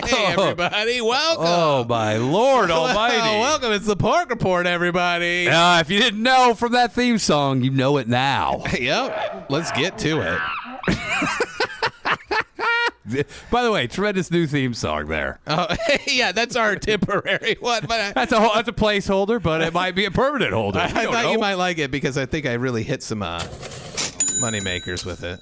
Hey, everybody. Welcome. Oh, my Lord almighty. Welcome. It's the Pork Report, everybody. If you didn't know from that theme song, you know it now. Yep. Let's get to it. By the way, tremendous new theme song there. Oh, yeah, that's our temporary one. But That's a placeholder, but it might be a permanent holder. I thought you might like it because I think I really hit some money makers with it.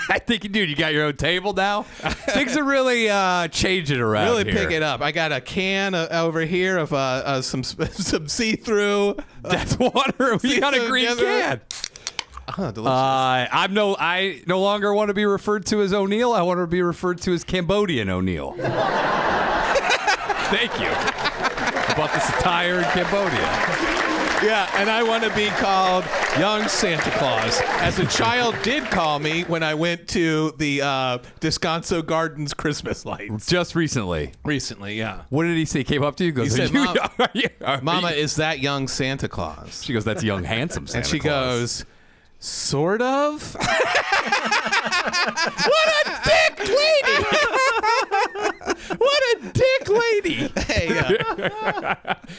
I think, dude, you got your own table now. Things are really changing around. Really here. pick it up. I got a can over here of some see-through. That's water. We got a green can. Delicious. I no longer want to be referred to as O'Neill. I want to be referred to as Cambodian O'Neill. Thank you. I bought this attire in Cambodia. Yeah, and I want to be called Young Santa Claus, as a child did call me when I went to the Descanso Gardens Christmas lights. Just recently. Recently, yeah. What did he say? He came up to you and goes, He said, Mom, Mama, is that Young Santa Claus? She goes, that's young, handsome Santa And she Claus. goes, sort of? What a dick lady! What a dick lady! Hey,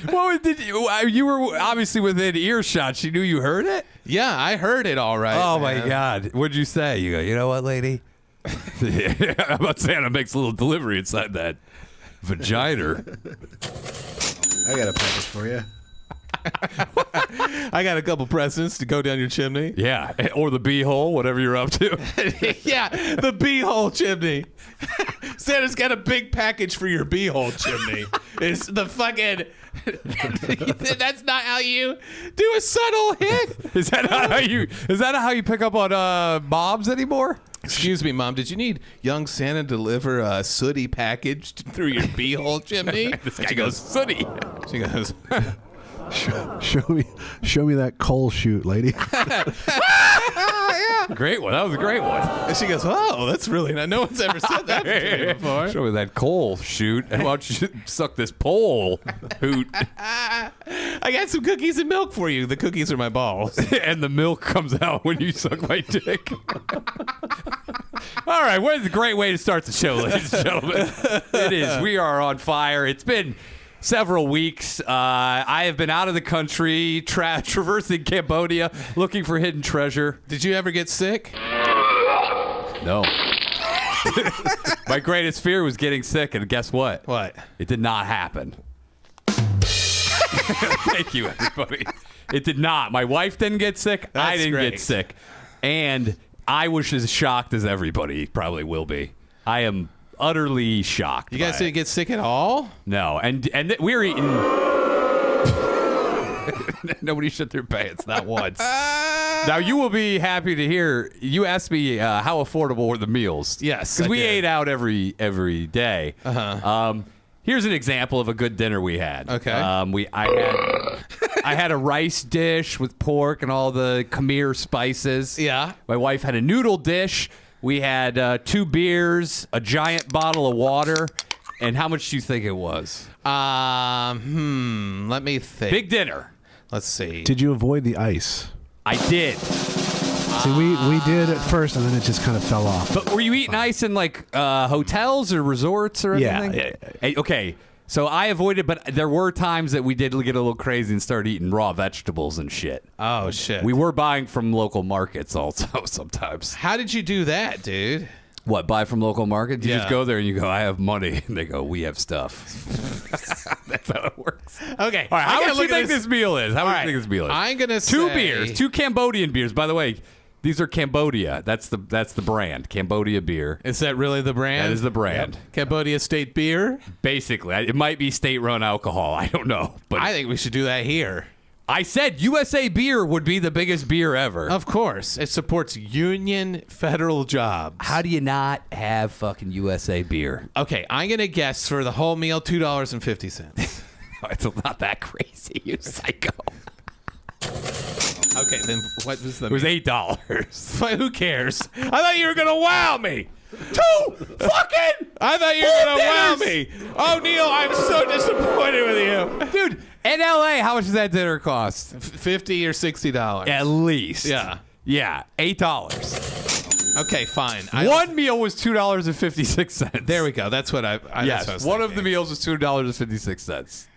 What did you were obviously within earshot. She knew you heard it? yeah, I heard it all right. Oh, man. my God. What'd you say? You go, you know what, lady? How about Santa makes a little delivery inside that vagina? I got a package for you. I got a couple presents to go down your chimney. Yeah, or the beehole, whatever you're up to. Yeah, the beehole chimney. Santa's got a big package for your beehole chimney. It's the fucking... That's not how you do a subtle hit. Is that how you pick up on mobs anymore? Excuse me, Mom. Did you need young Santa to deliver a sooty package through your beehole chimney? This guy goes, sooty. She goes... Show me that coal chute, lady. Great one. That was a great one. And she goes, oh, that's really not... No one's ever said that to me before. Show me that coal shoot. And why don't you suck this pole hoot? I got some cookies and milk for you. The cookies are my balls. And the milk comes out when you suck my dick. All right, what is a great way to start the show, ladies and gentlemen? It is. We are on fire. It's been several weeks. I have been out of the country, traversing Cambodia, looking for hidden treasure. Did you ever get sick? No. My greatest fear was getting sick, and guess what? What? It did not happen. Thank you, everybody. It did not. My wife didn't get sick. I didn't get sick. And I was as shocked as everybody probably will be. I am utterly shocked. You guys didn't get sick at all? No, and we were eating. Nobody shit their pants, not once. Now you will be happy to hear. You asked me how affordable were the meals. Yes, because I we did. ate out every day. Here's an example of a good dinner we had. Okay. I had a rice dish with pork and all the Khmer spices. Yeah. My wife had a noodle dish. We had 2 beers, a giant bottle of water, and how much do you think it was? Let me think. Big dinner. Let's see. Did you avoid the ice? I did. See, we did at first, and then it just kind of fell off. But were you eating ice in like hotels or resorts or anything? Yeah. Hey, okay. So I avoided, but there were times that we did get a little crazy and start eating raw vegetables and shit. Oh, shit. We were buying from local markets also sometimes. How did you do that, dude? What, buy from local markets? You Yeah. just go there and you go, I have money. And they go, we have stuff. That's how it works. Okay. All right, how much do you think this meal is? How much do you think this meal is? I'm going to say... 2 beers, 2 Cambodian beers. By the way, these are Cambodia. That's the brand, Cambodia beer. Is that really the brand? That is the brand. Yep. Cambodia State Beer? Basically. It might be state-run alcohol. I don't know. But I think we should do that here. I said USA Beer would be the biggest beer ever. Of course. It supports union federal jobs. How do you not have fucking USA Beer? Okay, I'm going to guess for the whole meal, $2.50. It's not that crazy, you psycho. Okay, then what was the... It was $8. Who cares? I thought you were going to wow me. 2 fucking... I thought you were going to wow me. Oh, Neil, I'm so disappointed with you. Dude, in LA, how much does that dinner cost? $50 or $60. At least. Yeah. Yeah, $8. Okay, fine. One meal was $2.56. There we go. That's what I Yes, that's what I was one of thinking. the meals was $2.56.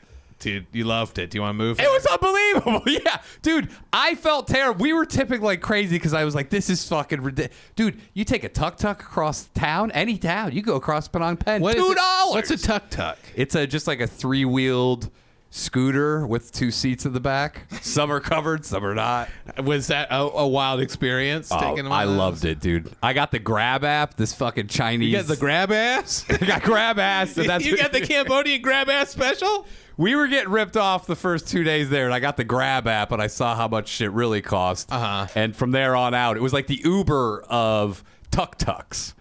Dude, you loved it. Do you want to move? It was unbelievable. Yeah. Dude, I felt terrible. We were tipping like crazy because I was like, this is fucking ridiculous. Dude, you take a tuk-tuk across town, any town. You go across Phnom Penh. What is $2. it? What's a tuk-tuk? It's just like a 3-wheeled scooter with 2 seats in the back. Some are covered, some are not. Was that a wild experience? Taking I loved it, dude. I got the Grab app, this fucking Chinese. You got the grab ass? I got Grab ass. And that's You got the Cambodian grab ass special? We were getting ripped off the first 2 days there, and I got the Grab app, and I saw how much shit really cost. And from there on out, it was like the Uber of tuk-tuks.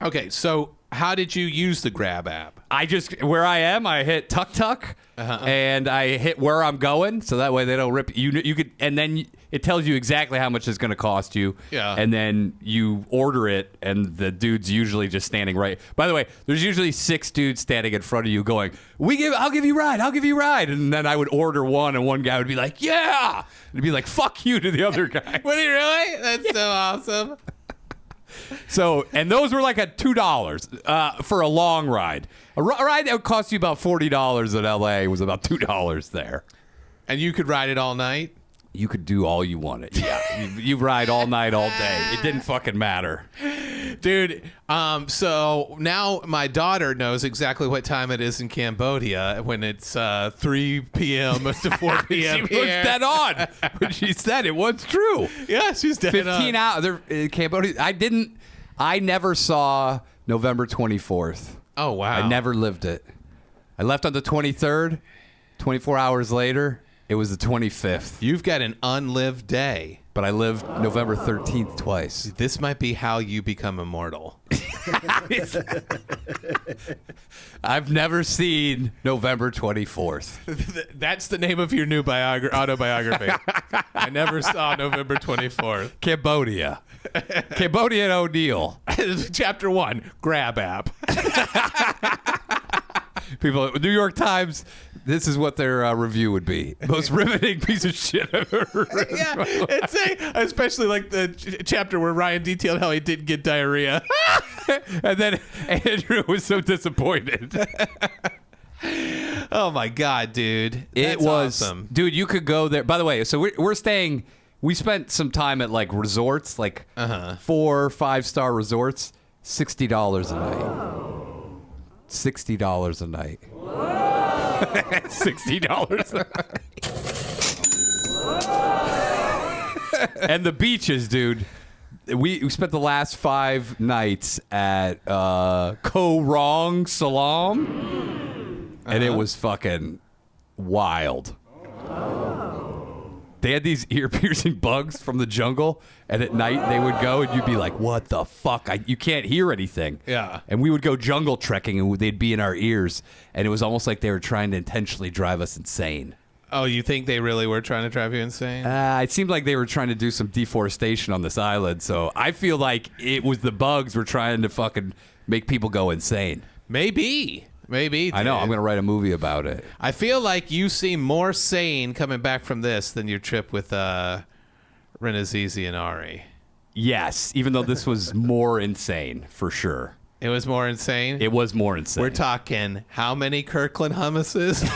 Okay, so how did you use the grab app? I just, where I am, I hit tuk-tuk, and I hit where I'm going, so that way they don't rip you. You could, and then it tells you exactly how much it's going to cost you. Yeah. And then you order it, and the dude's usually just standing right. By the way, there's usually 6 dudes standing in front of you going, I'll give you a ride, I'll give you a ride. And then I would order one, and one guy would be like, yeah. And it'd be like, fuck you to the other guy. Would he really? That's so awesome. So, and those were like at $2 for a long ride. A ride that would cost you about $40 in LA was about $2 there. And you could ride it all night? You could do all you wanted. Yeah, you ride all night, all day. It didn't fucking matter. Dude, so now my daughter knows exactly what time it is in Cambodia when it's 3 p.m. to 4 p.m. She was dead on when she said it was true. Yeah, she's dead 15 on. hours. Cambodia. I never saw November 24th. Oh, wow. I never lived it. I left on the 23rd. 24 hours later, it was the 25th. You've got an unlived day. But I lived November 13th twice. This might be how you become immortal. I've never seen November 24th. That's the name of your new autobiography. I never saw November 24th. Cambodia. Cambodian O'Neill. Chapter 1, Grab app. People, New York Times, this is what their review would be. Most riveting piece of shit I've ever read. Yeah, it's especially like the chapter where Ryan detailed how he didn't get diarrhea. And then Andrew was so disappointed. Oh my God, dude. It That's was awesome. Dude, you could go there. By the way, so we're staying, we spent some time at like resorts, like 4 or 5-star resorts, $60 a night. $60 a night. $60 a night. And the beaches, dude. We spent the last 5 nights at Koh Rong Salam, and it was fucking wild. They had these ear-piercing bugs from the jungle, and at night they would go, and you'd be like, what the fuck? You can't hear anything. Yeah. And we would go jungle trekking, and they'd be in our ears, and it was almost like they were trying to intentionally drive us insane. Oh, you think they really were trying to drive you insane? It seemed like they were trying to do some deforestation on this island, so I feel like it was the bugs were trying to fucking make people go insane. Maybe. Dude. I know. I'm going to write a movie about it. I feel like you seem more sane coming back from this than your trip with Renazizi and Ari. Yes, even though this was more insane, for sure. It was more insane? It was more insane. We're talking how many Kirkland hummuses?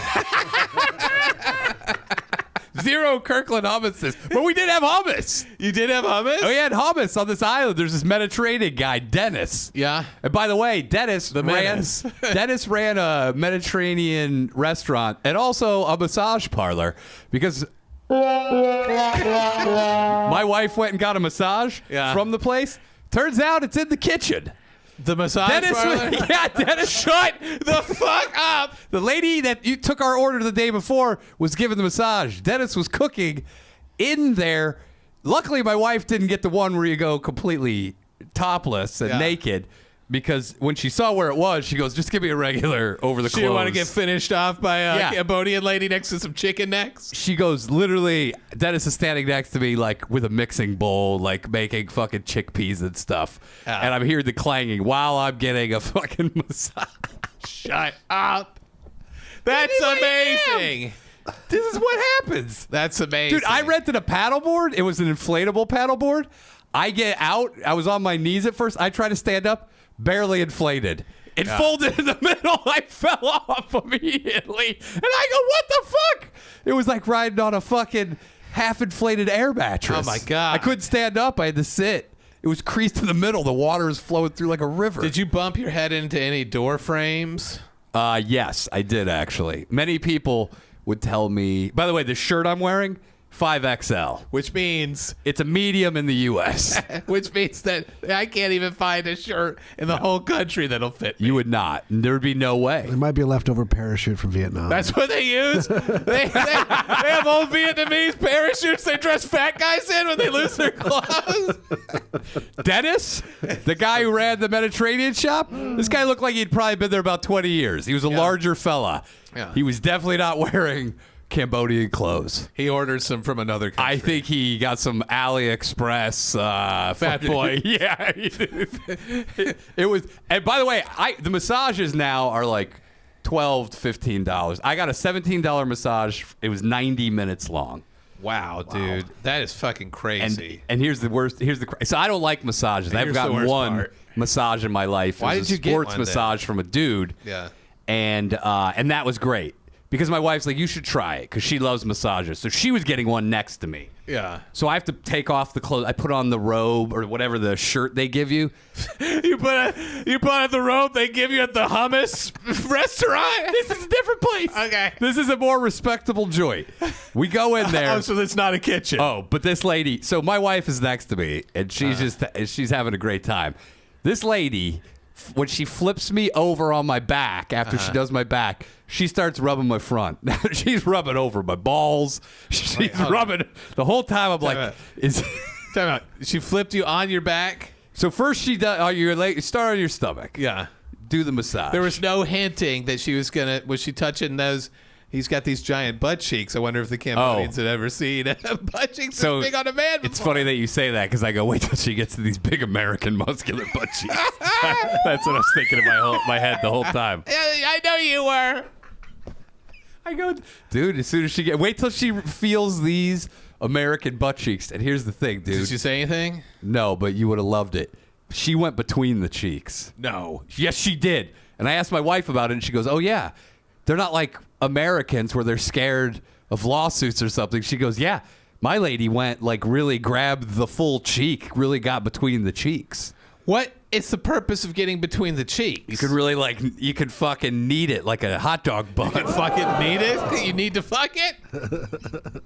0 Kirkland hummuses. But we did have hummus. You did have hummus? Oh, we had hummus on this island. There's this Mediterranean guy, Dennis. Yeah. And by the way, Dennis ran a Mediterranean restaurant and also a massage parlor because my wife went and got a massage from the place. Turns out it's in the kitchen. The massage parlor? Dennis, shut the fuck up. The lady that you took our order the day before was giving the massage. Dennis was cooking in there. Luckily, my wife didn't get the one where you go completely topless and naked, because when she saw where it was, she goes, just give me a regular over the clothes. She didn't want to get finished off by a Cambodian lady next to some chicken necks? She goes, literally, Dennis is standing next to me, like, with a mixing bowl, like, making fucking chickpeas and stuff. And I'm hearing the clanging while I'm getting a fucking massage. Shut up. That's amazing. This is what happens. That's amazing. Dude, I rented a paddleboard. It was an inflatable paddleboard. I get out. I was on my knees at first. I try to stand up, barely inflated. It folded in the middle. I fell off immediately. And I go, what the fuck? It was like riding on a fucking half-inflated air mattress. Oh, my God. I couldn't stand up. I had to sit. It was creased in the middle. The water was flowing through like a river. Did you bump your head into any door frames? Yes, I did, actually. Many people would tell me, by the way, the shirt I'm wearing, 5XL. Which means It's a medium in the U.S. that I can't even find a shirt in the whole country that'll fit me. You would not. There would be no way. There might be a leftover parachute from Vietnam. That's what they use. They have old Vietnamese parachutes they dress fat guys in when they lose their clothes. Dennis, the guy who ran the Mediterranean shop, this guy looked like he'd probably been there about 20 years. He was a larger fella. Yeah. He was definitely not wearing Cambodian clothes. He ordered some from another country. I think he got some AliExpress. Fat boy. Yeah. It was. And by the way, the massages now are like $12 to $15. I got a $17 massage. It was 90 minutes long. Wow, dude. That is fucking crazy. And here's the worst. So I don't like massages. I've here's the gotten worst one part. massage in my life. Why It was did you a get sports one then? massage from a dude. Yeah. And that was great because my wife's like, you should try it because she loves massages. So she was getting one next to me. Yeah. So I have to take off the clothes. I put on the robe or whatever the shirt they give you. You put on the robe they give you at the hummus restaurant. This is a different place. Okay. This is a more respectable joint. We go in there. Oh, so it's not a kitchen. Oh, but this lady. So my wife is next to me, and she's having a great time. This lady, when she flips me over on my back after she does my back, she starts rubbing my front. She's rubbing over my balls. She's rubbing the whole time. I'm like, Time out. She flipped you on your back? So first she does. Start on your stomach. Yeah. Do the massage. There was no hinting that she was gonna. Was she touching those? He's got these giant butt cheeks. I wonder if the Cambodians had ever seen butt cheeks So this big on a man before. It's funny that you say that because I go, wait till she gets to these big American muscular butt cheeks. That's what I was thinking in my head the whole time. Yeah, I know you were. I go, dude, as soon as wait till she feels these American butt cheeks. And here's the thing, dude. Did you say anything? No, but you would have loved it. She went between the cheeks. No. Yes, she did. And I asked my wife about it, and she goes, oh, yeah. They're not like Americans where they're scared of lawsuits or something. She goes, yeah, my lady went, like, really grabbed the full cheek, really got between the cheeks. What is the purpose of getting between the cheeks? You could really, you could fucking knead it like a hot dog bun. You fucking need it? You need to fuck it?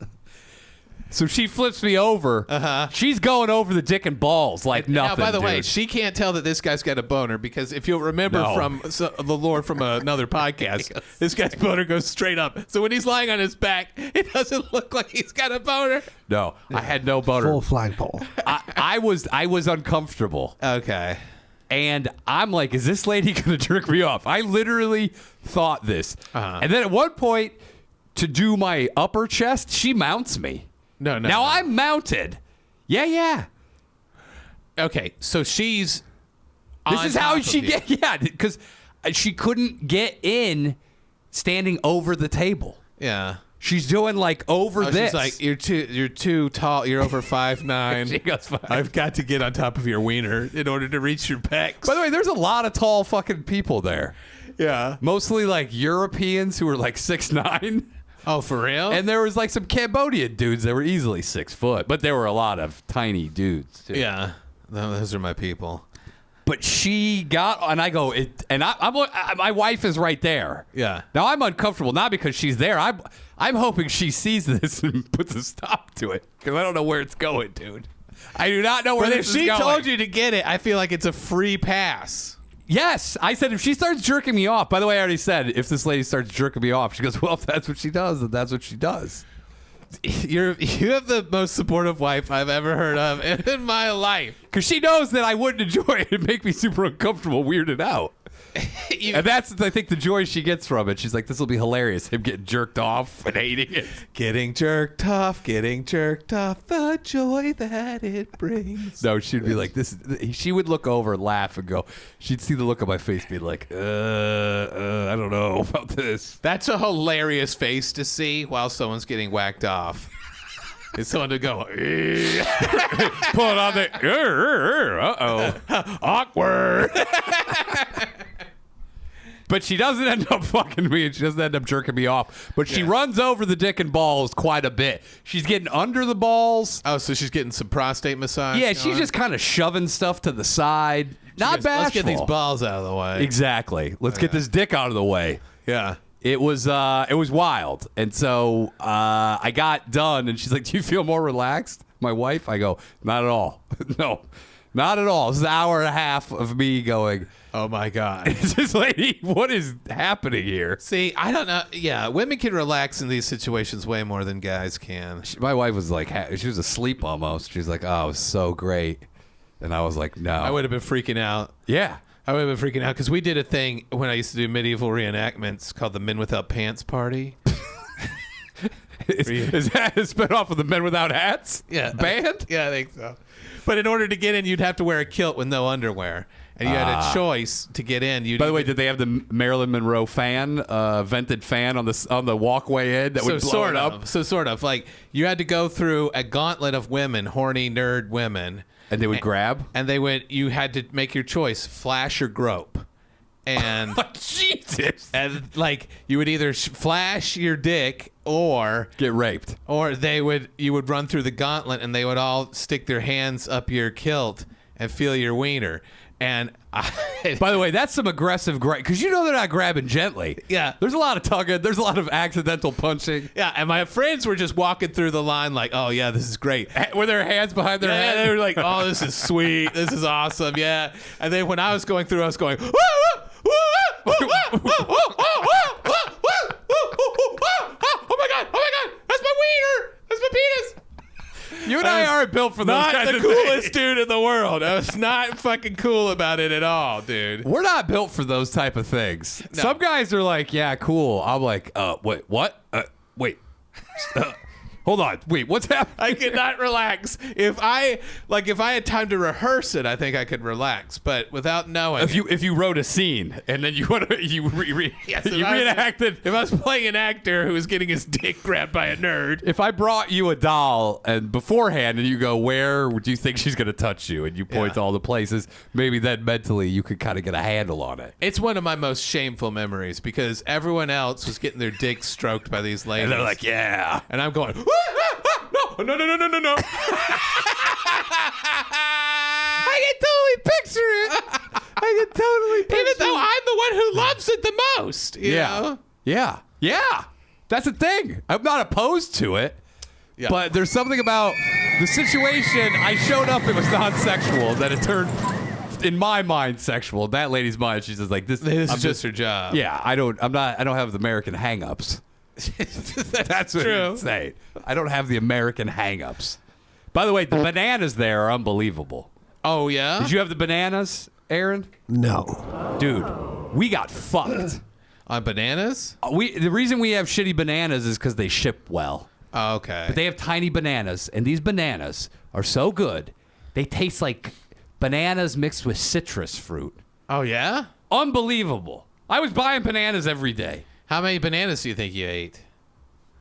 So she flips me over. She's going over the dick and balls like nothing. Now, by the way, dude. she can't tell that this guy's got a boner because if you'll remember from the lore from another podcast, this guy's boner goes straight up. So when he's lying on his back, it doesn't look like he's got a boner. No, I had no boner. Full flagpole. I was uncomfortable. Okay. And I'm like, is this lady going to jerk me off? I literally thought this. And then at one point, to do my upper chest, she mounts me. No. Now I'm mounted. Yeah. Okay, so she's. This is how she get. Yeah, because she couldn't get in standing over the table. Yeah. She's doing like over this. She's like, you're too tall. You're over 5'9". She goes, "Fine." I've got to get on top of your wiener in order to reach your pecs. By the way, there's a lot of tall fucking people there. Yeah. Mostly like Europeans who are like 6'9". Oh, for real? And there was like some Cambodian dudes that were easily 6 foot, but there were a lot of tiny dudes too. Yeah. Those are my people. But she got, and I go, my wife is right there. Yeah. Now I'm uncomfortable, not because she's there. I'm hoping she sees this and puts a stop to it because I don't know where it's going, dude. I do not know where But this if is she going. told you to get it, I feel like it's a free pass. Yes, I said if she starts jerking me off. By the way, I already said if this lady starts jerking me off, she goes, well, if that's what she does, then that's what she does. You have the most supportive wife I've ever heard of in my life. Because she knows that I wouldn't enjoy it. It'd make me super uncomfortable, weirded out. And that's, I think, the joy she gets from it. She's like, this will be hilarious. Him getting jerked off and hating it. Getting jerked off, the joy that it brings. No, she'd be like, this. She would look over and laugh and go, she'd see the look on my face being like, I don't know about this. That's a hilarious face to see while someone's getting whacked off. is someone to go, Pull it on the. awkward. But she doesn't end up fucking me, and she doesn't end up jerking me off. But she runs over the dick and balls quite a bit. She's getting under the balls. Oh, so she's getting some prostate massage? Yeah, she's just kind of shoving stuff to the side. Not bashful. Let's get these balls out of the way. Exactly. Let's get this dick out of the way. Yeah. It was wild. And so I got done, and she's like, "Do you feel more relaxed?" My wife, I go, "Not at all." No, not at all. This is an hour and a half of me going, oh my God. "Is this lady, what is happening here?" See, I don't know. Yeah, women can relax in these situations way more than guys can. My wife was like, she was asleep almost. She's like, "Oh, it was so great." And I was like, "No." I would have been freaking out. Yeah. I would have been freaking out because we did a thing when I used to do medieval reenactments called the Men Without Pants Party. Is that a spinoff of the Men Without Hats? Yeah. Band? Yeah, I think so. But in order to get in, you'd have to wear a kilt with no underwear. And you had a choice to get in. By the way, did they have the Marilyn Monroe fan, vented fan on the walkway in that would blow it up? So sort of. Like, you had to go through a gauntlet of women, horny nerd women. And they would grab? And you had to make your choice, flash or grope. And Jesus. And like you would either flash your dick or get raped, or you would run through the gauntlet and they would all stick their hands up your kilt and feel your wiener. And by the way, that's some aggressive grab because you know they're not grabbing gently. Yeah, there's a lot of tugging. There's a lot of accidental punching. Yeah, and my friends were just walking through the line like, "Oh yeah, this is great," with their hands behind their head. They were like, "Oh, this is sweet. This is awesome." Yeah, and then when I was going through, I was going, "Oh my god, that's my wiener, that's my penis." You and I aren't built for those kinds of things. Not the coolest dude in the world. I was not fucking cool about it at all, dude. We're not built for those type of things. No. Some guys are like, "Yeah, cool." I'm like, wait, what? Wait. Hold on. Wait, what's happening? I could not relax. If I had time to rehearse it, I think I could relax. But without knowing, if you wrote a scene and then you reenacted. If I was playing an actor who was getting his dick grabbed by a nerd. If I brought you a doll and beforehand and you go, "Where do you think she's gonna touch you?" and you point to all the places, maybe then mentally you could kind of get a handle on it. It's one of my most shameful memories because everyone else was getting their dick stroked by these ladies. And they're like, "Yeah," and I'm going, No. I can totally picture it. Even though I'm the one who loves it the most. You know? Yeah. That's the thing. I'm not opposed to it. Yeah. But there's something about the situation. I showed up. It was non-sexual. Then it turned, in my mind, sexual. That lady's mind. She's just like, this is just her job. Yeah. I don't have the American hang-ups. That's what I'm saying. I don't have the American hang-ups. By the way, the bananas there are unbelievable. Oh, yeah? Did you have the bananas, Aaron? No. Dude, we got fucked. On bananas? The reason we have shitty bananas is because they ship well. Oh, okay. But they have tiny bananas, and these bananas are so good, they taste like bananas mixed with citrus fruit. Oh, yeah? Unbelievable. I was buying bananas every day. How many bananas do you think you ate?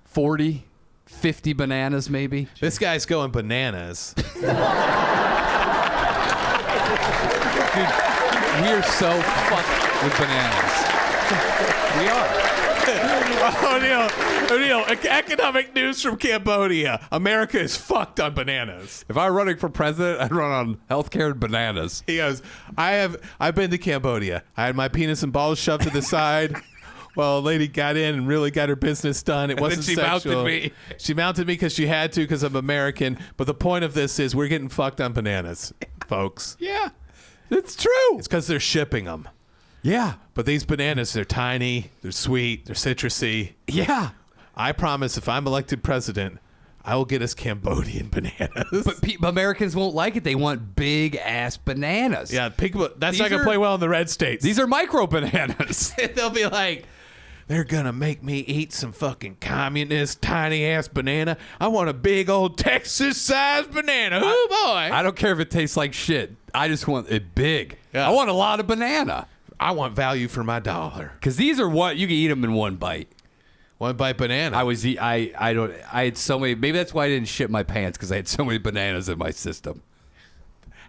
40, 50 bananas, maybe. This guy's going bananas. Dude, we are so fucked with bananas. We are. O'Neill, economic news from Cambodia. America is fucked on bananas. If I were running for president, I'd run on healthcare and bananas. He goes, I've been to Cambodia. I had my penis and balls shoved to the side. Well, a lady got in and really got her business done. It wasn't she sexual. Mounted me. She mounted me because she had to because I'm American. But the point of this is we're getting fucked on bananas, folks. Yeah, it's true. It's because they're shipping them. Yeah. But these bananas, they're tiny, they're sweet, they're citrusy. Yeah. I promise if I'm elected president, I will get us Cambodian bananas. But Americans won't like it. They want big-ass bananas. Yeah, that's not going to play well in the red states. These are micro bananas. They'll be like, they're going to make me eat some fucking communist tiny-ass banana. I want a big old Texas-sized banana. Oh, boy. I don't care if it tastes like shit. I just want it big. Yeah. I want a lot of banana. I want value for my dollar. Because these are what you can eat them in one bite. One bite banana. I had so many. Maybe that's why I didn't shit my pants, because I had so many bananas in my system.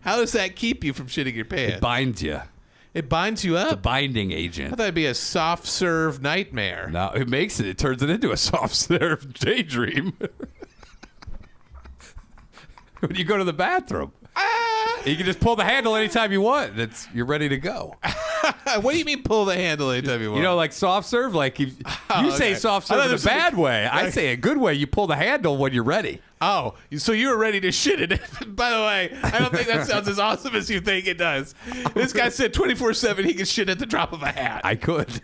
How does that keep you from shitting your pants? It binds you. It binds you up? It's a binding I agent. thought it'd be a soft serve nightmare. No, it makes it. It turns it into a soft serve daydream. When you go to the bathroom. You can just pull the handle anytime you want. You're ready to go. What do you mean pull the handle anytime you want? You know, like soft serve, like you say okay. soft I thought serve in a this was bad way. I say a good way. You pull the handle when you're ready. Oh, so you were ready to shit it. By the way, I don't think that sounds as awesome as you think it does. This guy said 24/7 he could shit at the drop of a hat. I could.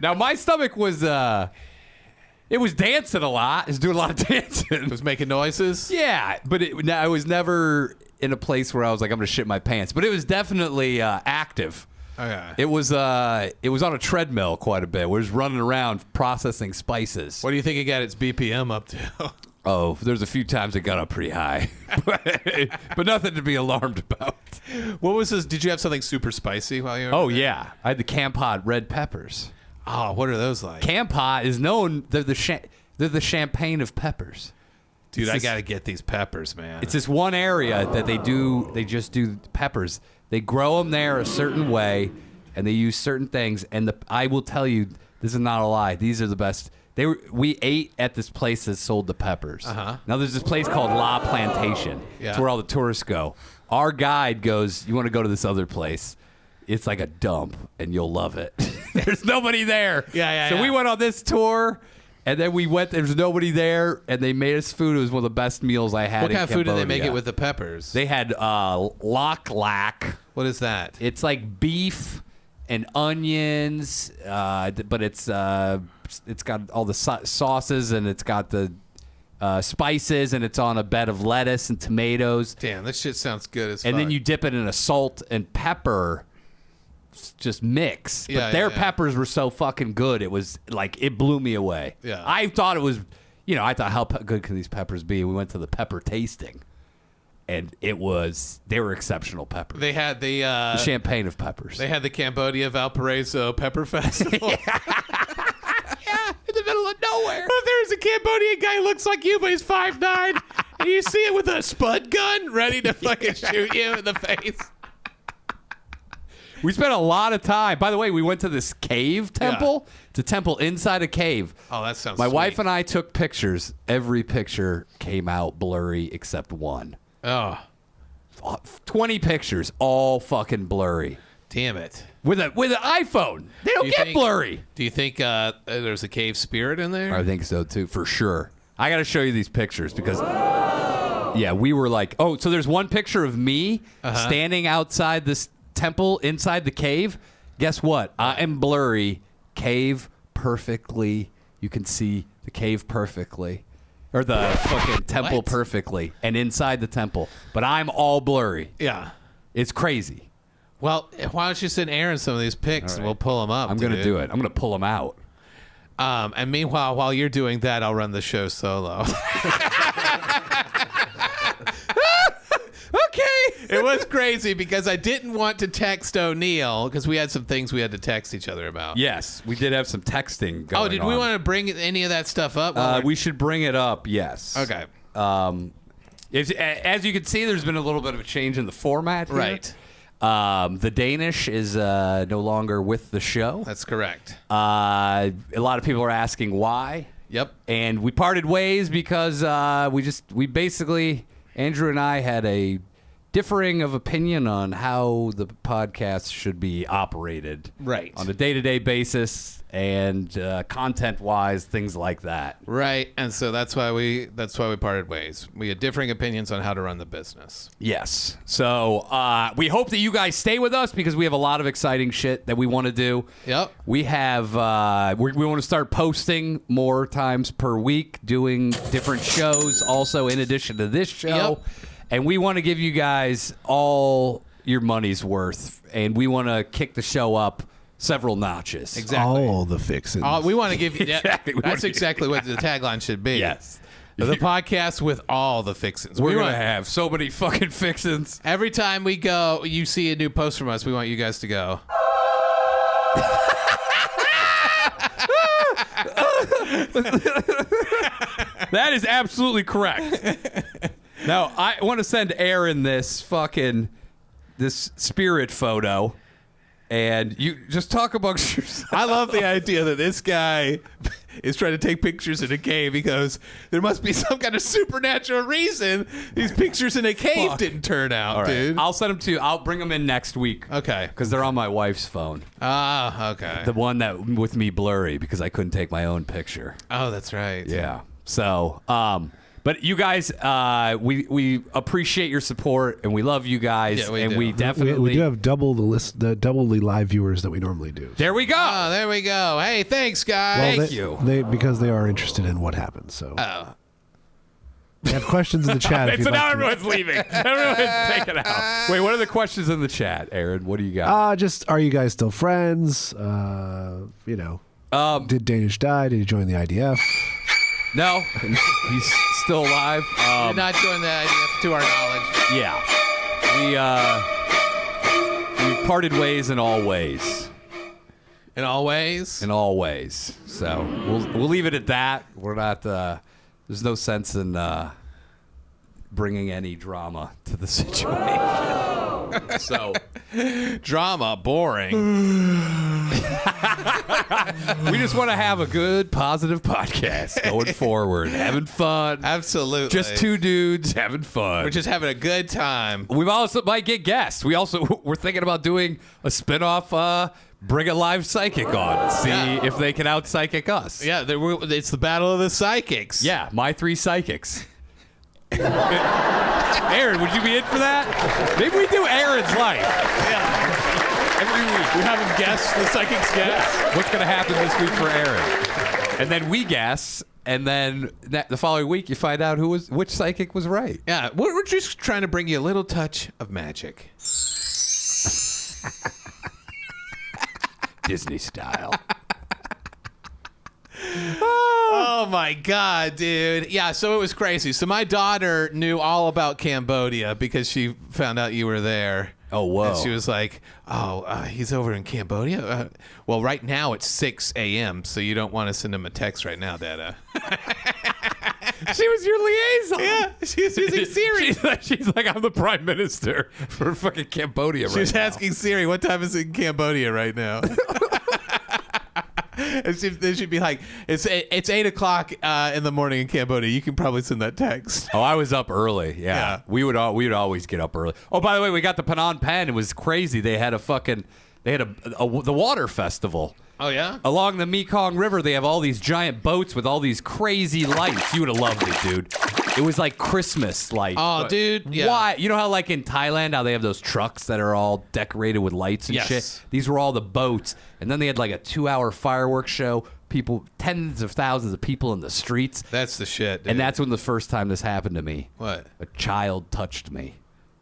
Now, my stomach was, it was dancing a lot. It was doing a lot of dancing. It was making noises? Yeah, but I was never in a place where I was like, I'm going to shit my pants. But it was definitely active. Okay. It was on a treadmill quite a bit. We was running around processing spices. What do you think it got its BPM up to? Oh, there's a few times it got up pretty high. But nothing to be alarmed about. What was this? Did you have something super spicy while you were Oh, there? yeah. I had the Camp Hot red peppers. Oh, what are those like? Camp Hot is known, they're the champagne of peppers. Dude, It's I this- got to get these peppers, man. It's this one area that they just do peppers. They grow them there a certain way, and they use certain things. And I will tell you, this is not a lie. These are the best. We ate at this place that sold the peppers. Uh-huh. Now there's this place called La Plantation. Yeah. It's where all the tourists go. Our guide goes, you want to go to this other place? It's like a dump, and you'll love it. There's nobody there. Yeah. So we went on this tour, and then we went. There's nobody there, and they made us food. It was one of the best meals I had. What in kind of food did they make Cambodia. it with the peppers? They had lak. What is that? It's like beef and onions, but it's got all the sauces, and it's got the spices, and it's on a bed of lettuce and tomatoes. Damn, this shit sounds good as fuck. And then you dip it in a salt and pepper just mix. Yeah, But their yeah. peppers were so fucking good. It was like, it blew me away. Yeah. I thought it was, I thought, how good can these peppers be? We went to the pepper tasting, and they were exceptional peppers. They had the Champagne of peppers. they had the Cambodia Valparaiso Pepper Festival. Yeah, in the middle of nowhere. Well, there's a Cambodian guy who looks like you, but he's 5'9", and you see it with a spud gun ready to fucking shoot you in the face. We spent a lot of time. By the way, we went to this cave temple. It's a temple inside a cave. Oh, that sounds My sweet. wife and I took pictures. Every picture came out blurry except one. Oh, 20 pictures, all fucking blurry. damn it. With an iPhone. They don't Do you get think- blurry. Do you think there's a cave spirit in there? I think so too, for sure. I got to show you these pictures because, yeah, we were like, oh, so there's one picture of me standing outside this temple inside the cave. Guess what? I am blurry. Cave perfectly. You can see the cave perfectly. Or the fucking temple What? perfectly. And inside the temple. But I'm all blurry. Yeah. It's crazy. Well, why don't you send Aaron some of these pics and we'll pull them up. I'm going to do it. I'm going to pull them out. And meanwhile, while you're doing that, I'll run the show solo. Okay. It was crazy because I didn't want to text O'Neill because we had some things we had to text each other about. Yes, we did have some texting going on. Oh, did we want to bring any of that stuff up? while we're- We should bring it up, yes. Okay. As you can see, there's been a little bit of a change in the format here. Right. The Danish is no longer with the show. That's correct. A lot of people are asking why. Yep. And we parted ways because we basically, Andrew and I had a differing of opinion on how the podcast should be operated. Right. On a day-to-day basis and content-wise, things like that. Right. And so that's why we parted ways. We had differing opinions on how to run the business. Yes. So we hope that you guys stay with us because we have a lot of exciting shit that we want to do. Yep. We have we want to start posting more times per week, doing different shows also in addition to this show. Yep. And we want to give you guys all your money's worth, and we want to kick the show up several notches. Exactly. All the fixins. We want to give you. Exactly. We wanna That's give- exactly what the tagline should be. Yes. The podcast with all the fixins. We're We going want- to have so many fucking fixins. Every time we go, you see a new post from us, we want you guys to go. That is absolutely correct. Now, I want to send Aaron this spirit photo, and you just talk amongst yourselves. I love the idea that this guy is trying to take pictures in a cave because there must be some kind of supernatural reason these pictures in a cave didn't turn out, All right. dude. I'll send them to you. I'll bring them in next week. Okay. Because they're on my wife's phone. Ah, okay. The one that with me blurry because I couldn't take my own picture. Oh, that's right. Yeah. So, but you guys, we appreciate your support and we love you guys. Yeah, we and do. we definitely We do have double the list, double the live viewers that we normally do. There we go. Oh, there we go. Hey, thanks, guys. Thank you. Because they are interested in what happens. So Oh. we have questions in the chat. if So you'd now like to- everyone's leaving. Everyone's taking out. Wait, what are the questions in the chat, Aaron? What do you got? Just are you guys still friends? Did Danish die? Did he join the IDF? No, he's still alive. Did not join the IDF to our knowledge. Yeah, we've parted ways in all ways. In all ways? In all ways. So we'll leave it at that. We're not. There's no sense in bringing any drama to the situation. So Drama, boring. we just want to have a good, positive podcast going forward, having fun. Absolutely. Just two dudes having fun. We're just having a good time. We also might get guests. We're thinking about doing a spinoff. Bring a live psychic on. See if they can out psychic us. Yeah, it's the battle of the psychics. Yeah, my three psychics. Aaron, would you be in for that? Maybe we do Aaron's life. Yeah. Every week. We have him guess, the psychics guess. What's going to happen this week for Aaron? And then we guess, and then the following week you find out which psychic was right. Yeah, we're just trying to bring you a little touch of magic. Disney style. Oh my God, dude. Yeah, so it was crazy. So my daughter knew all about Cambodia because she found out you were there. Oh, whoa. And she was like, he's over in Cambodia? Well, right now it's 6 a.m., so you don't want to send him a text right now, Dada. She was your liaison. Yeah, she was using Siri. She's like, I'm the prime minister for fucking Cambodia She was now. asking Siri, what time is it in Cambodia right now? And they should be like, it's 8 o'clock in the morning in Cambodia. You can probably send that text. Oh, I was up early. Yeah. Yeah. We would always get up early. Oh, by the way, we got the Phnom Penh. It was crazy. They had the water festival. Oh, yeah? Along the Mekong River, they have all these giant boats with all these crazy lights. You would have loved it, dude. It was like Christmas lights. Oh, dude. Yeah. Why? You know how like in Thailand, how they have those trucks that are all decorated with lights and Yes. shit? These were all the boats. And then they had like a 2-hour fireworks show. People, tens of thousands of people in the streets. That's the shit, dude. And that's when the first time this happened to me. What? A child touched me.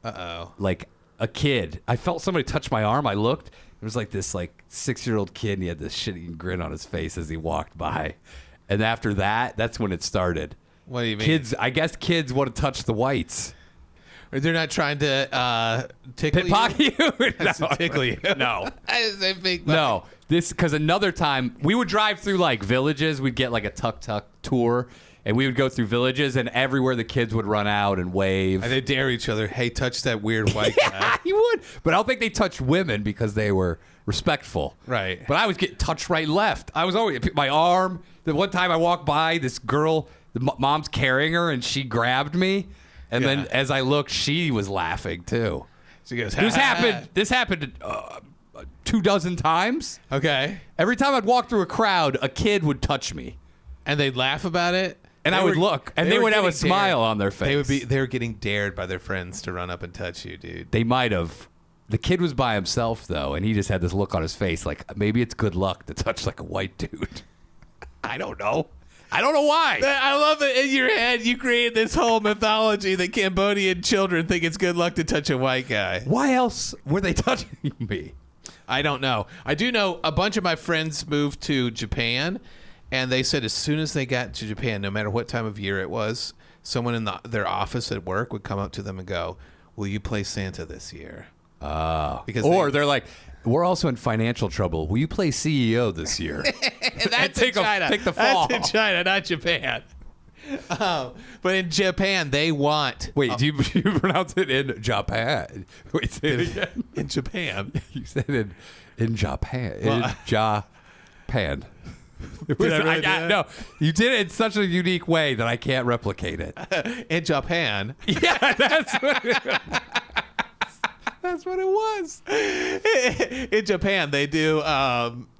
Uh-oh. Like a kid. I felt somebody touch my arm. I looked. It was like this 6-year-old kid, and he had this shitty grin on his face as he walked by. And after that, that's when it started. What do you mean? I guess kids want to touch the whites. Or they're not trying to tickle Pickpocket you? No. Tickle you. No. I say pickpocket. No. Because another time, we would drive through like villages. We'd get like a tuk-tuk tour, and we would go through villages, and everywhere the kids would run out and wave. And they dare each other, hey, touch that weird white guy. Yeah, you would. But I don't think they touched women because they were respectful. Right. But I was getting touched right and left. I was always, my arm. The one time I walked by, this girl, the mom's carrying her, and she grabbed me. And then Yeah. as I looked, she was laughing too. She goes, This happened 24 times. Okay. Every time I'd walk through a crowd, a kid would touch me. And they'd laugh about it. And I would look, and they were would have a getting smile dared. on their face. They were getting dared by their friends to run up and touch you, dude. They might have. The kid was by himself, though, and he just had this look on his face like maybe it's good luck to touch like a white dude. I don't know. I don't know why. I love it. In your head, you create this whole mythology that Cambodian children think it's good luck to touch a white guy. Why else were they touching me? I don't know. I do know a bunch of my friends moved to Japan, and they said as soon as they got to Japan, no matter what time of year it was, someone in their office at work would come up to them and go, "Will you play Santa this year?" Because Or they're like, we're also in financial trouble. Will you play CEO this year? That's take in China. take the fall. That's in China, not Japan. But in Japan, they want. Wait, do you pronounce it in Japan? Wait, say it again. In Japan. You said it in Japan. Well, In Japan. It was, I really do that? no, you did it in such a unique way that I can't replicate it. In Japan. Yeah, that's what it was. In Japan, they do.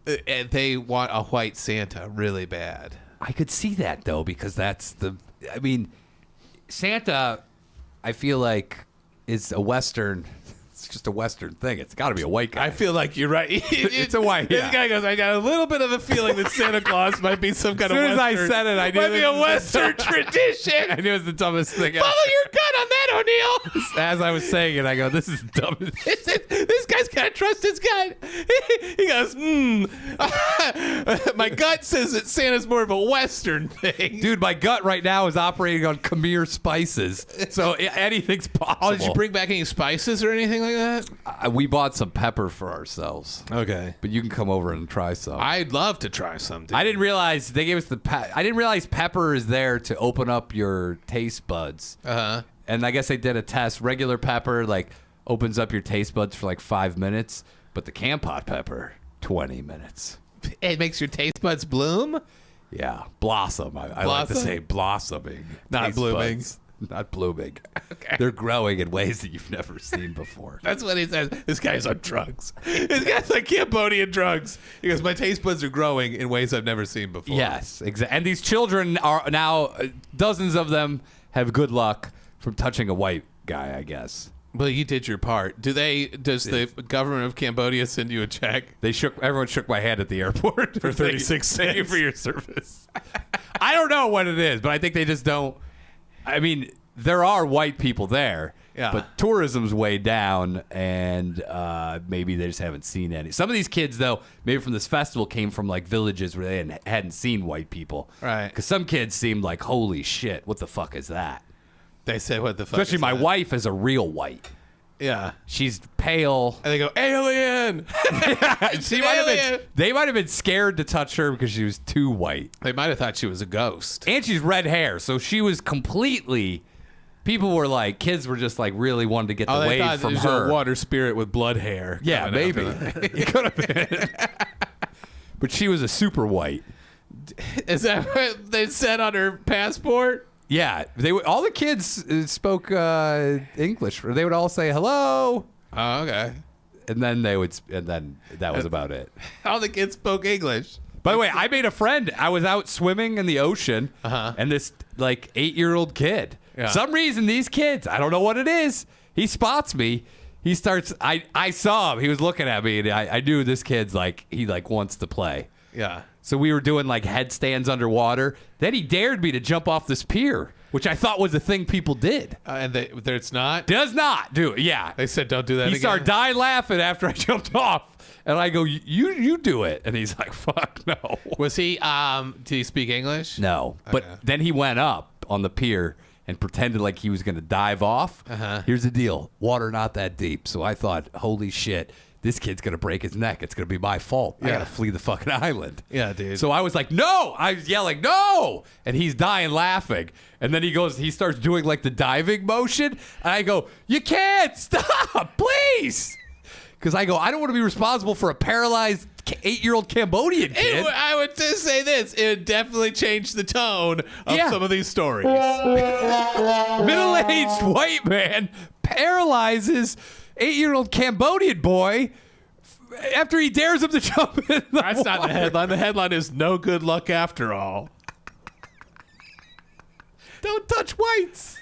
They want a white Santa really bad. I could see that though, because I mean, Santa, I feel like is a Western. It's just a Western thing. It's got to be a white guy. I feel like you're right. It's a white. This Yeah. guy goes, I got a little bit of a feeling that Santa Claus might be some kind of As soon as I Western. said it, I knew might be this a was- Western tradition. I knew it was the dumbest thing. Follow your gut on that, O'Neill. As I was saying it, I go, "This is dumb." This guy's got to trust his gut. He goes, my gut says that Santa's more of a Western thing. Dude, my gut right now is operating on Khmer spices, so anything's possible. Oh, did you bring back any spices or anything like that? We bought some pepper for ourselves, Okay. but you can come over and try some. I'd love to try some. Dude. I didn't realize they gave us I didn't realize pepper is there to open up your taste buds. Uh-huh. And I guess they did a test. Regular pepper opens up your taste buds for 5 minutes, but the Campot pepper 20 minutes. It makes your taste buds bloom? Yeah, blossom. I like to Blossom? say blossoming, Not taste blooming. buds. Not blooming. Okay. They're growing in ways that you've never seen before. That's what he says. This guy's on drugs. This guy's on Cambodian drugs. He goes, my taste buds are growing in ways I've never seen before. Yes, exactly. And these children are now, dozens of them have good luck from touching a white guy, I guess. Well, you did your part. Does the government of Cambodia send you a check? Everyone shook my hand at the airport For 36 Thank you cents. for your service. I don't know what it is, but I think they just don't. I mean, there are white people there, Yeah. but tourism's way down, and maybe they just haven't seen any. Some of these kids, though, maybe from this festival, came from villages where they hadn't seen white people. Right. Because some kids seemed like, holy shit, what the fuck is that? They said, what the fuck Especially is my that? wife is a real white. Yeah. She's pale. And they go, alien! They might have been scared to touch her because she was too white. They might have thought she was a ghost. And she's red hair, so she was completely. People were kids were just really wanted to get the They wave thought from it was her. a water spirit with blood hair. Yeah, coming out maybe. of her. It could have been. But she was a super white. Is that what they said on her passport? Yeah, all the kids spoke English. Or they would all say hello, Oh, okay. and then that was about it. All the kids spoke English. By the way, I made a friend. I was out swimming in the ocean, and this 8-year-old kid. Yeah. Some reason these kids, I don't know what it is. He spots me. He starts. I saw him. He was looking at me, and I knew this kid's he wants to play. Yeah. So we were doing headstands underwater. Then he dared me to jump off this pier, which I thought was a thing people did. And it's not? Does not do it. Yeah. They said don't do that He again? started dying laughing after I jumped off. And I go, you do it. And he's like, fuck no. Was he, did he speak English? No. But Okay. then he went up on the pier and pretended like he was going to dive off. Here's the deal. Water not that deep. So I thought, holy shit, this kid's going to break his neck. It's going to be my fault. I Yeah. got to flee the fucking island. Yeah, dude. So I was like, no. I was yelling, no. And he's dying laughing. And then he starts doing the diving motion. And I go, you can't stop, please. Because I go, I don't want to be responsible for a paralyzed 8-year-old Cambodian kid. I would just say this. It would definitely change the tone of Yeah. some of these stories. Middle-aged white man paralyzes 8-year-old Cambodian boy after he dares him to jump in the That's not the water. headline. The headline is no good luck after all. Don't touch whites.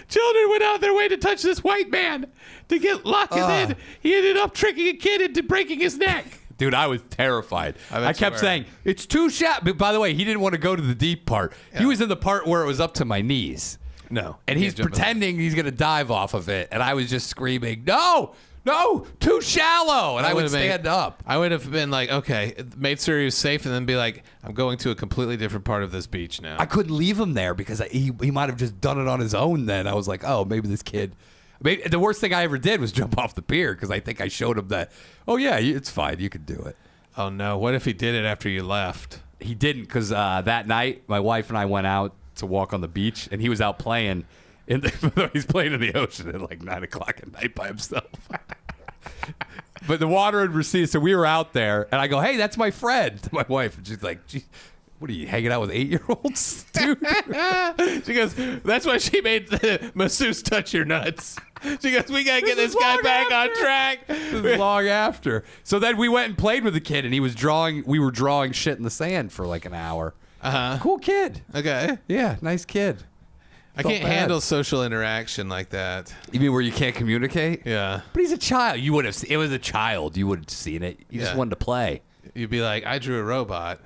Children went out their way to touch this white man to get luck, and then he ended up tricking a kid into breaking his neck. Dude, I was terrified. I bet I you kept were. saying, it's too shallow. But by the way, he didn't want to go to the deep part. He was in the part where it was up to my knees. No. And he's pretending he's going to dive off of it. And I was just screaming, no, too shallow. And I would would've made- stand up. I would have been like, okay, made sure he was safe, and then be like, I'm going to a completely different part of this beach now. I couldn't leave him there because he might have just done it on his own then. I was like, oh, maybe this kid. The worst thing I ever did was jump off the pier because I think I showed him that, oh, yeah, it's fine. You can do it. Oh, no. What if he did it after you left? he didn't because that night my wife and I went out to walk on the beach, and he was out playing. He's playing in the ocean at like 9 o'clock at night by himself. But the water had receded, so we were out there, and I go, "Hey, that's my friend," to my wife, and she's like, "Gee, what are you hanging out with 8-year-olds, dude?" She goes, "That's why she made the masseuse touch your nuts." She goes, "We gotta get this guy back on track." This is long after. So then we went and played with the kid, and he was drawing. We were drawing shit in the sand for like an hour. Cool kid. Okay. Yeah, nice kid. I can't handle social interaction like that. You mean where you can't communicate? Yeah. But he's a child. You would have. It was a child. You would have seen it. You just wanted to play. You'd be like, "I drew a robot,"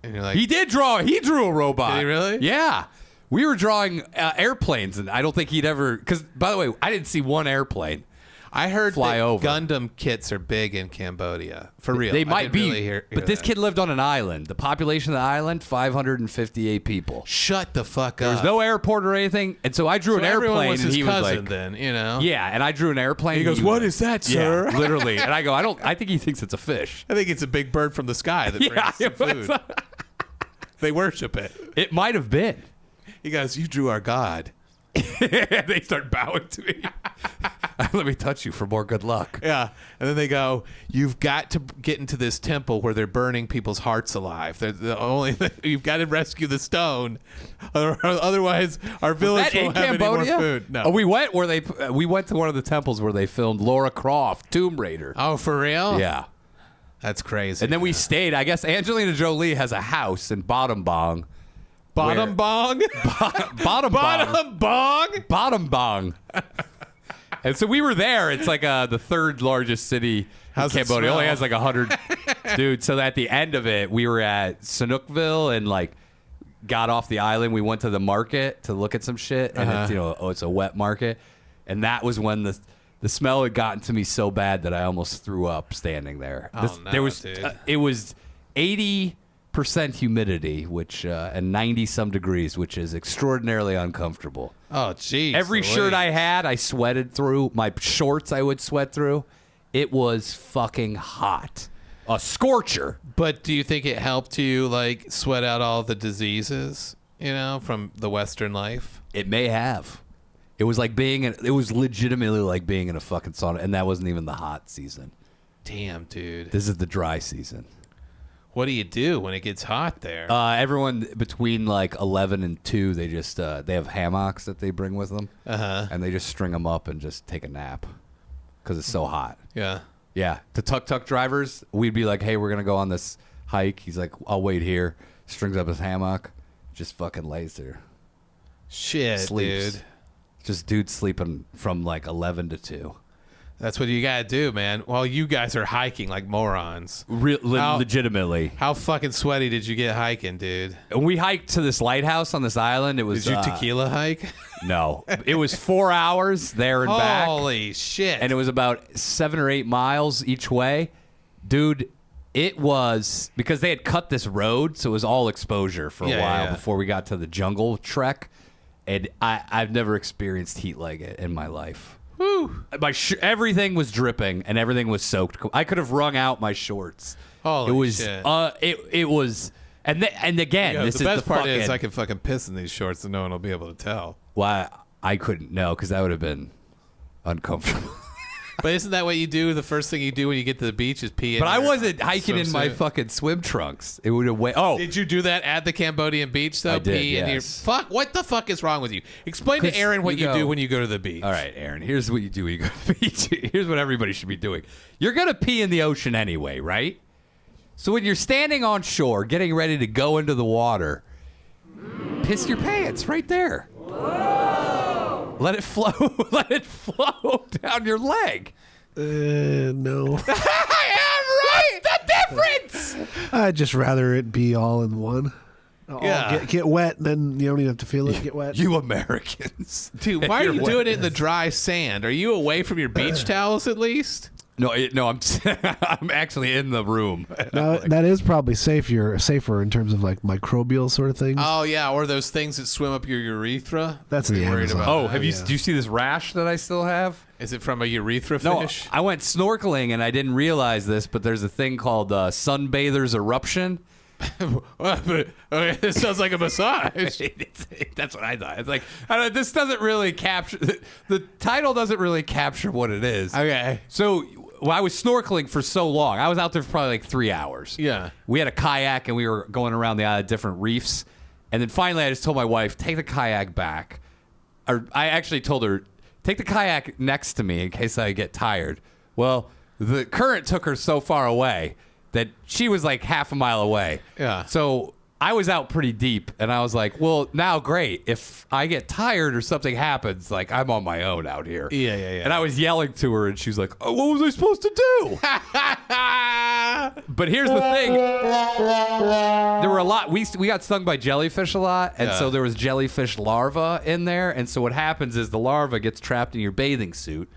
and you're like, He did draw. He drew a robot. Did he really? Yeah. We were drawing airplanes, and I don't think he'd ever. Because by the way, I didn't see one airplane. I heard fly that over. Gundam kits are big in Cambodia. For real. They I might didn't be. really hear but this that. kid lived on an island. The population of the island, 558 people. Shut the fuck up. There's no airport or anything, and so I drew So an everyone airplane, was and his he cousin was like, then, you know? "Yeah," and I drew an airplane. He goes, "What is that, sir?" Yeah, literally. And I go, I think he thinks it's a fish. I think it's a big bird from the sky that Yeah, brings some food. They worship it. It might have been. He goes, "You drew our god." They start bowing to me. Let me touch you for more good luck. Yeah. And then they go, "You've got to get into this temple where they're burning people's hearts alive. They're the only thing, you've got to rescue the stone. Otherwise, our village That in won't have any Cambodia? more food." No. Oh, we went to one of the temples where they filmed Lara Croft, Tomb Raider. Oh, for real? Yeah. That's crazy. And then we stayed. I guess Angelina Jolie has a house in Bottom Bong. Bottom bong? Bottom Bong. Bottom bong? Bottom Bong. And so we were there. It's like the third largest city How's in it Cambodia. It only smell? has like 100. Dude, so at the end of it, we were at Sihanoukville and like got off the island. We went to the market to look at some shit. And it's a wet market. And that was when the smell had gotten to me so bad that I almost threw up standing there. Oh, no, there was dude. it was 80% humidity, which and 90 some degrees, which is extraordinarily uncomfortable. Oh, geez. Every shirt I had, I sweated through. My shorts, I would sweat through. It was fucking hot. A scorcher. But do you think it helped you, like, sweat out all the diseases, you know, from the Western life? It may have. It was like it was legitimately like being in a fucking sauna, and that wasn't even the hot season. Damn, dude. This is the dry season. What do you do when it gets hot there? Everyone between like 11 and 2, they just they have hammocks that they bring with them, and they just string them up and just take a nap because it's so hot. Yeah. Yeah, the tuk-tuk drivers, we'd be like, "Hey, we're gonna go on this hike." He's like, "I'll wait here." Strings up his hammock, just fucking lays there, Shit, sleeps. dude. Just dude sleeping from like 11 to 2. That's what you gotta do, man. While you guys are hiking like morons. Legitimately. How fucking sweaty did you get hiking, dude? And we hiked to this lighthouse on this island. It was Did you tequila hike? No, it was 4 hours there and back. Holy shit. And it was about 7 or 8 miles each way. Dude, it was because they had cut this road, so it was all exposure for a while before we got to the jungle trek. And I've never experienced heat like it in my life. Whew. Everything was dripping and everything was soaked. I could have wrung out my shorts. Holy it was, shit. It was, and again, You know, this the is best the part fucking, is I can fucking piss in these shorts and no one will be able to tell. Why I couldn't know because that would have been uncomfortable. But isn't that what you do? The first thing you do when you get to the beach is pee in But I your wasn't hiking in my swimsuit? fucking swim trunks. It would have went. Oh, Did you do that at the Cambodian beach though? I did, Pee in your yes. fuck. What the fuck is wrong with you? Explain to 'Cause Aaron what you you go- do when you go to the beach. all right, Aaron. Here's what you do when you go to the beach. Here's what everybody should be doing. You're gonna pee in the ocean anyway, right? So when you're standing on shore, getting ready to go into the water, piss your pants right there. Whoa. Let it flow. Let it flow down your leg. No. What's the difference? I'd just rather it be all in one. Yeah. Get wet, and then you don't even have to feel it get wet. You Americans. Dude, why are you doing it in the dry sand? Are you away from your beach towels at least? No, I'm I'm actually in the room. Now, that is probably safer in terms of like microbial sort of things. Oh yeah, or those things that swim up your urethra. That's Are you the worried Amazon. about Oh, that? have you? yeah. Do you see this rash that I still have? Is it from a urethra No, fish? I went snorkeling and I didn't realize this, but there's a thing called sunbather's eruption, Okay, this sounds like a massage. That's what I thought. It's like this doesn't really capture the title doesn't really capture what it is. Okay. So I was snorkeling for so long. I was out there for probably like 3 hours. Yeah. We had a kayak and we were going around the different reefs. And then finally I just told my wife, take the kayak back. Or I actually told her, take the kayak next to me in case I get tired. Well, the current took her so far away that she was like half a mile away. Yeah. So I was out pretty deep, and I was like, well, now great. If I get tired or something happens, like I'm on my own out here. Yeah. And I was yelling to her, and she's like, oh, what was I supposed to do? But here's the thing. There were a lot. We got stung by jellyfish a lot, and so there was jellyfish larvae in there. And so what happens is the larva gets trapped in your bathing suit.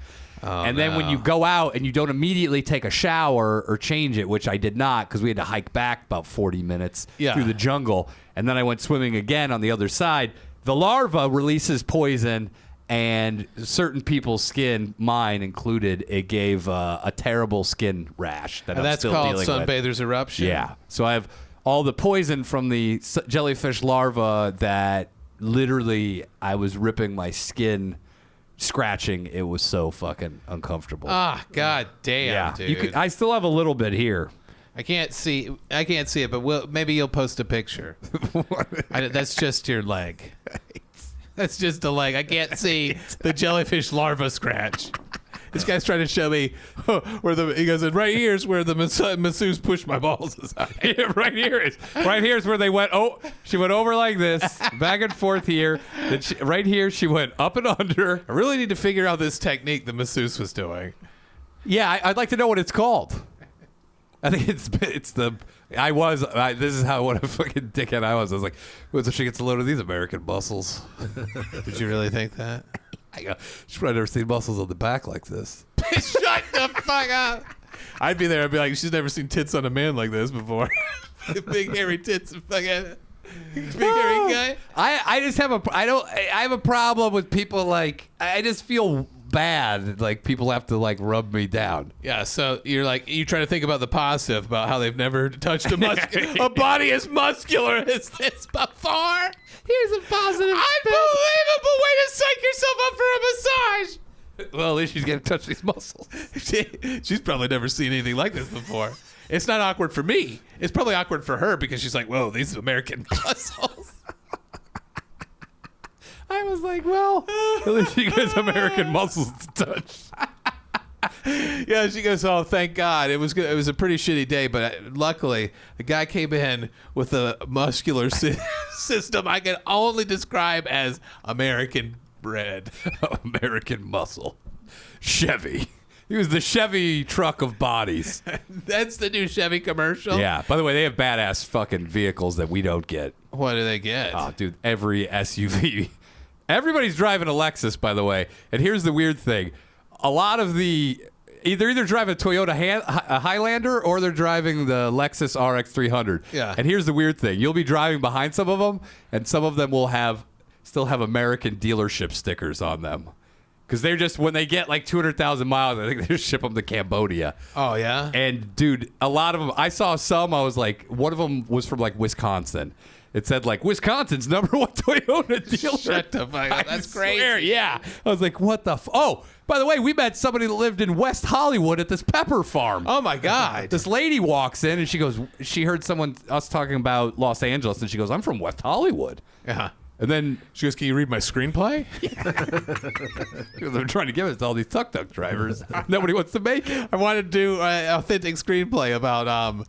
And then when you go out and you don't immediately take a shower or change it, which I did not because we had to hike back about 40 minutes through the jungle, and then I went swimming again on the other side, the larva releases poison, and certain people's skin, mine included, it gave a terrible skin rash that And I'm that's still called dealing with. sunbather's eruption. Yeah. So I have all the poison from the jellyfish larva that literally I was ripping my skin, scratching. It was so fucking uncomfortable. Ah, god damn, dude. I still have a little bit here. I can't see it, but maybe you'll post a picture. That's just your leg. That's just a leg. I can't see the jellyfish larva scratch. This guy's trying to show me he goes, and right here's where the masseuse pushed my balls aside. Yeah, right here's where they went. Oh, she went over like this, back and forth here. Then right here, she went up and under. I really need to figure out this technique the masseuse was doing. Yeah, I'd like to know what it's called. I think it's the. This is what a fucking dickhead I was. I was like, well, so she gets a load of these American muscles. Did you really think that? I go, she's probably never seen muscles on the back like this. Shut the fuck up. I'd be there. I'd be like, she's never seen tits on a man like this before. Big hairy tits and fucking big hairy guy. I just have I have a problem with people like, I just feel bad. Like people have to like rub me down. Yeah, so you try to think about the positive, about how they've never touched a body as muscular as this before. Here's a positive. Unbelievable way to psych yourself up for a massage. Well, at least she's getting to touch these muscles. She's probably never seen anything like this before. It's not awkward for me. It's probably awkward for her because she's like, whoa, these American muscles. I was like, well, at least she gets American muscles to touch. Yeah, she goes, oh, thank God. It was good. It was a pretty shitty day, but luckily the guy came in with a muscular system I can only describe as American bred. American muscle. Chevy. He was the Chevy truck of bodies. That's the new Chevy commercial? Yeah. By the way, they have badass fucking vehicles that we don't get. What do they get? Oh, dude, every SUV. Everybody's driving a Lexus, by the way. And here's the weird thing. A lot of they're either driving a Toyota Highlander or they're driving the Lexus RX 300. Yeah. And here's the weird thing. You'll be driving behind some of them, and some of them will still have American dealership stickers on them. Because they're just, when they get like 200,000 miles, I think they just ship them to Cambodia. Oh, yeah? And, dude, a lot of them, I saw some, I was like, one of them was from like Wisconsin. It said like Wisconsin's #1 Toyota dealer. Shut the fuck up. That's crazy. Yeah. I was like, what the oh, by the way, we met somebody that lived in West Hollywood at this pepper farm. Oh my God. This lady walks in and she heard us talking about Los Angeles, and she goes, I'm from West Hollywood. Yeah. And then She goes, can you read my screenplay? they're trying to give it to all these tuk-tuk drivers. Nobody wants to make it. I wanted to do an authentic screenplay about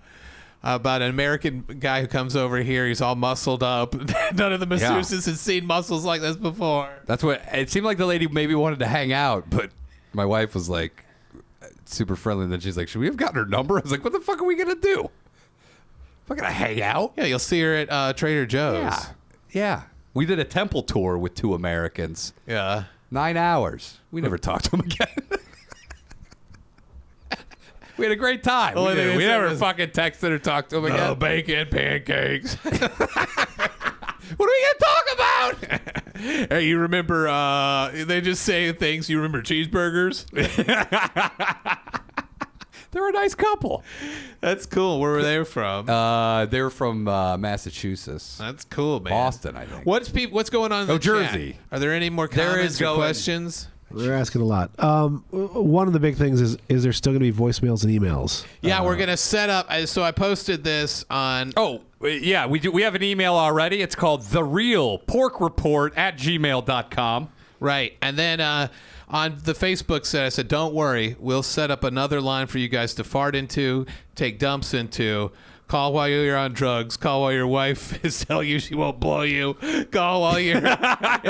an American guy who comes over here. He's all muscled up. None of the masseuses had seen muscles like this before. That's what it seemed like. The lady maybe wanted to hang out, but my wife was like super friendly. And then she's like, should we have gotten her number? I was like, what the fuck are we going to do? We're going to hang out? Yeah, you'll see her at Trader Joe's. Yeah. We did a temple tour with 2 Americans. Yeah. 9 hours. We never talked to them again. We had a great time. Only thing We they said never was, fucking texted or talked to them again. Oh, bacon, pancakes. What are we going to talk about? Hey, you remember, they just say things. You remember cheeseburgers? They're a nice couple. That's cool. Where were they from? They're from Massachusetts. That's cool, man. Boston, I think. What's going on in the Jersey. chat? Are there any more There comments is or going- questions? They're asking a lot. One of the big things is there still going to be voicemails and emails? Yeah, we're gonna set up. So I posted this on. Oh, yeah, we do. We have an email already. It's called therealporkreport@gmail.com. Right, and then on the Facebook set, I said, "Don't worry, we'll set up another line for you guys to fart into, take dumps into." Call while you're on drugs. Call while your wife is telling you she won't blow you. Call while you're in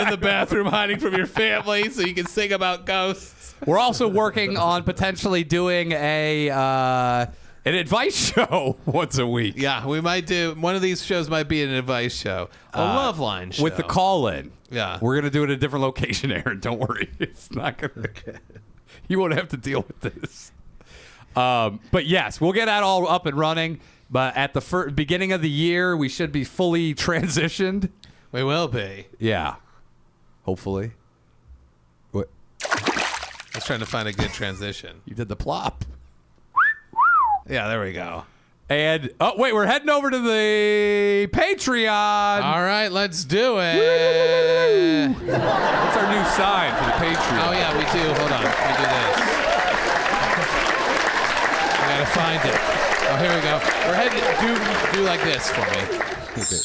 the bathroom hiding from your family so you can sing about ghosts. We're also working on potentially doing an advice show once a week. Yeah, we might do. One of these shows might be an advice show. A love line show. With the call-in. Yeah. We're going to do it at a different location, Aaron. Don't worry. It's not going to... You won't have to deal with this. But yes, we'll get that all up and running. But at the beginning of the year, we should be fully transitioned. We will be. Yeah. Hopefully. What? I was trying to find a good transition. You did the plop. Yeah, there we go. And, oh, wait, we're heading over to the Patreon. All right, let's do it. What's our new sign for the Patreon? Oh, yeah, we do. Hold on. Let me do this. I got to find it. Oh, here we go. We're heading. Do like this for me. Okay.